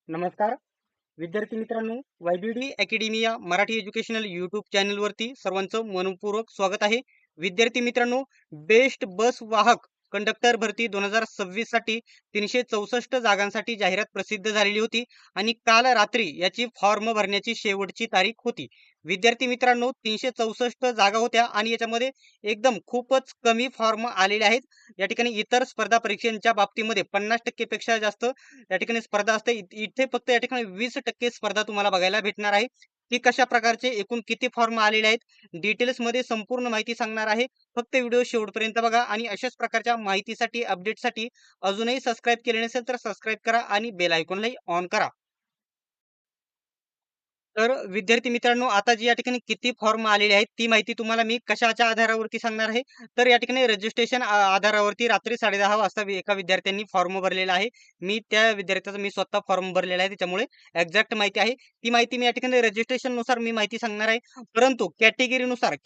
नमस्कार विद्यार्थी मित्रांनो, YBD अकॅडमिया मराठी एज्युकेशनल यूट्यूब चॅनलवरती सर्वांचं मनपूर्वक स्वागत आहे. विद्यार्थी मित्रांनो, बेस्ट बस वाहक कंडक्टर भरती 2026 साठी 364 जागांसाठी जाहिरात प्रसिद्ध झालेली होती आणि काल रात्री याची फॉर्म भरण्याची शेवटची तारीख होती. विद्यार्थी मित्रांनो, 364 जागा होत्या आणि याच्यामध्ये एकदम खूपच कमी फॉर्म आलेले आहेत. या ठिकाणी इतर स्पर्धा परीक्षांच्या बाबतीमध्ये 50% पेक्षा जास्त या ठिकाणी स्पर्धा असते. इथे फक्त या ठिकाणी 20% स्पर्धा तुम्हाला बघायला भेटणार आहे. की कशा प्रकारचे एकूण किती फॉर्म आलेले आहेत, डिटेल्समध्ये संपूर्ण माहिती सांगणार आहे. फक्त व्हिडिओ शेवटपर्यंत बघा आणि अशाच प्रकारच्या माहितीसाठी, अपडेटसाठी अजूनही सबस्क्राईब केले नसेल तर सबस्क्राईब करा आणि बेल आयकॉनलाही ऑन करा. तर विद्यार्थी मित्रांनो, आता जी या ठिकाणी किती फॉर्म आलेले आहेत, ती माहिती तुम्हाला मी कशाच्या आधारावरती सांगणार आहे. तर या ठिकाणी रजिस्ट्रेशन आधारावरती रात्री 10:30 वाजता एका विद्यार्थ्यांनी फॉर्म भरलेला आहे. मी त्या विद्यार्थ्याचा स्वतः फॉर्म भरलेला आहे. त्याच्यामुळे एक्झॅक्ट माहिती आहे. ती माहिती मी या ठिकाणी रजिस्ट्रेशननुसार मी माहिती सांगणार आहे. परंतु कॅटेगरीनुसार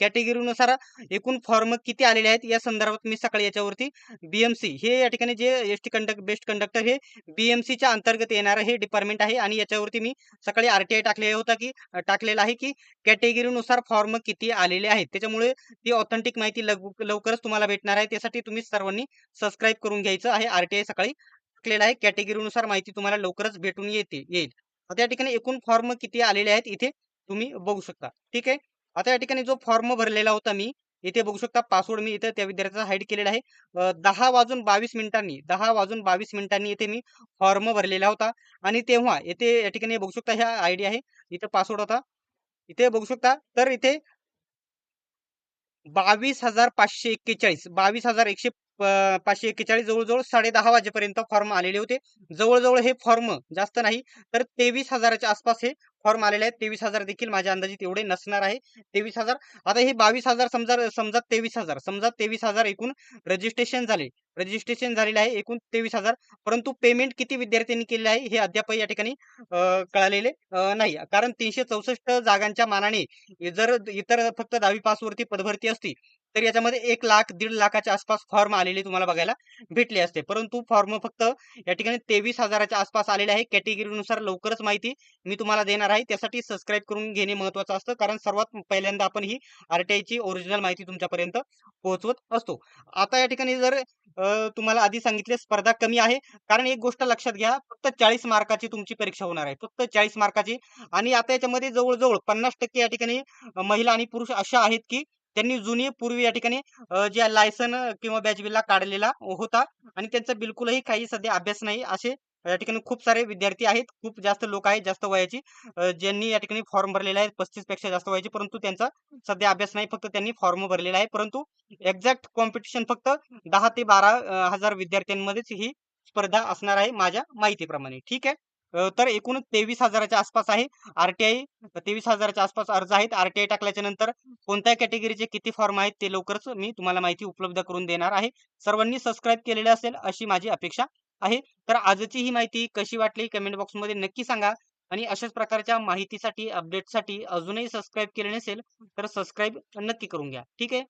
एकूण फॉर्म किती आलेले आहेत, या संदर्भात मी सकाळी याच्यावरती BMC हे या ठिकाणी जे एसटी बेस्ट कंडक्टर हे BMCच्या अंतर्गत येणारं हे डिपार्टमेंट आहे आणि याच्यावरती मी सकाळी RTI टाकलेला आहे की कॅटेगरीनुसार फॉर्म किती आलेले आहेत. त्याच्यामुळे ती ऑथेंटिक माहिती लवकरच तुम्हाला भेटणार आहे. त्यासाठी तुम्ही सर्वांनी सबस्क्राईब करून घ्यायचं आहे. RTI सकाळी टाकलेला आहे. कॅटेगरीनुसार माहिती तुम्हाला लवकरच भेटून येईल. आता या ठिकाणी एकूण फॉर्म किती आलेले आहेत इथे तुम्ही बघू शकता. ठीक आहे. आता या ठिकाणी जो फॉर्म भरलेला होता मी, इथे बघू शकता पासवर्ड मी इथे त्या विद्यार्थ्याचा हाईड केलेला आहे. 10:22 इथे मी फॉर्म भरलेला होता आणि तेव्हा इथे या ठिकाणी बघू शकता ह्या आयडी आहे. इथे पासवर्ड होता. इथे बघू शकता. तर इथे 22,541 541 जवळ-जवळ 10:30 वाजेपर्यंत फॉर्म आलेले होते. जवळ-जवळ हे फॉर्म जास्त नाही तर 23,000च्या आसपास हे फॉर्म आलेले आहेत. 23,000 देखील माझ्या अंदाजित एवढे नसणार आहे. 23,000 आता हे 22,000 समजा समजा 23,000 एकूण रजिस्ट्रेशन झाले. रजिस्ट्रेशन झालेले आहे एकूण 23,000 परंतु पेमेंट किती विद्यार्थ्यांनी केले आहे हे अद्याप या ठिकाणी कळालेले नाही. कारण 364 जागांच्या मानाने जर इतर फक्त 10वी पासवरती पदभरती असती तर याच्यामध्ये 1 लाख 1.5 लाखाच्या आसपास फॉर्म आलेले तुम्हाला बघायला भेटले असते. परंतु फॉर्म फक्त या ठिकाणी 23,000च्या आसपास आलेले आहे. कॅटेगरीनुसार लवकरच माहिती मी तुम्हाला देणार आहे. त्यासाठी सबस्क्राईब करून घेणे महत्त्वाचं असतं. कारण सर्वात पहिल्यांदा आपण ही RTIची ओरिजिनल माहिती तुमच्यापर्यंत पोहोचवत असतो. आता या ठिकाणी जर तुम्हाला आधी सांगितले स्पर्धा कमी आहे. कारण एक गोष्ट लक्षात घ्या, फक्त 40 मार्काची तुमची परीक्षा होणार आहे. फक्त 40 मार्काची आणि आता याच्यामध्ये जवळ-जवळ 50% या ठिकाणी महिला आणि पुरुष अशा आहेत, की त्यांनी पूर्वी या ठिकाणी जे लायसन किंवा बॅच बिल्ला काढलेला होता आणि त्यांचा बिलकुलही काही सध्या अभ्यास नाही. असे या ठिकाणी खूप सारे विद्यार्थी आहेत. खूप जास्त लोक आहेत जास्त वयाची ज्यांनी या ठिकाणी फॉर्म भरलेला आहे 35 पेक्षा जास्त वयाची. परंतु त्यांचा सध्या अभ्यास नाही. फक्त त्यांनी फॉर्म भरलेला आहे. परंतु एक्झॅक्ट कॉम्पिटिशन फक्त 10 ते 12 हजार विद्यार्थ्यांमध्येच ही स्पर्धा असणार आहे माझ्या माहितीप्रमाणे. ठीक आहे. तर एकूण 23,000च्या आसपास आहे. RTI 23,000च्या आसपास अर्ज आहेत. RTI टाकल्याच्या नंतर कोणत्या कॅटेगरीचे किती फॉर्म आहेत ते लवकरच मी तुम्हाला माहिती उपलब्ध करून देणार आहे. सर्वांनी सबस्क्राईब केलेले असेल अशी माझी अपेक्षा आहे. तर आजची ही माहिती कशी वाटली कमेंट बॉक्समध्ये नक्की सांगा आणि अशाच प्रकारच्या माहितीसाठी, अपडेटसाठी अजूनही सबस्क्राईब केले नसेल तर सबस्क्राईब नक्की करून घ्या. ठीक आहे.